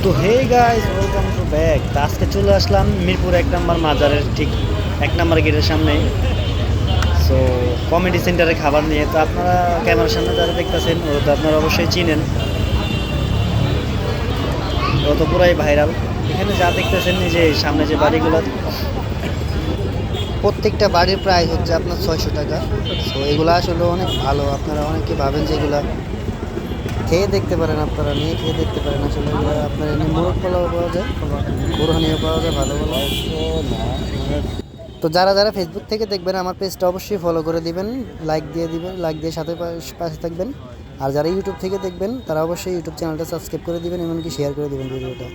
তো hey guys, welcome to back. তো আজকে চলে আসলাম মিরপুর 1 নম্বর মাজারের ঠিক 1 নম্বর গেটের সামনে। সো কমেডি সেন্টারে খাবার নিয়ে, তো আপনারা ক্যামেরার সামনে যারা দেখতেছেন ওরা তো আপনারা অবশ্যই চিনেন, ও তো পুরাই ভাইরাল। এখানে যা দেখতেছেন এই যে সামনে যে বাড়িগুলো, প্রত্যেকটা বাড়ির প্রাইস হচ্ছে আপনার 600 টাকা। সো এগুলো আসলে অনেক ভালো, আপনারা অনেকে ভাবেন যে এগুলা খেয়ে দেখতে পারেন, আপনারা নিয়ে খেয়ে দেখতে পারেন। আসলে এগুলো আপনার এমনি মোরগ পোলাও পাওয়া যায়, বোরহানিও পাওয়া যায় ভালো ভালো। তো যারা যারা ফেসবুক থেকে দেখবেন আমার পেজটা অবশ্যই ফলো করে দিবেন, লাইক দিয়ে দিবেন, লাইক দিয়ে সাথে পাশে থাকবেন। আর যারা ইউটিউব থেকে দেখবেন তারা অবশ্যই ইউটিউব চ্যানেলটা সাবস্ক্রাইব করে দিবেন, এমনকি শেয়ার করে দিবেন ভিডিওটা।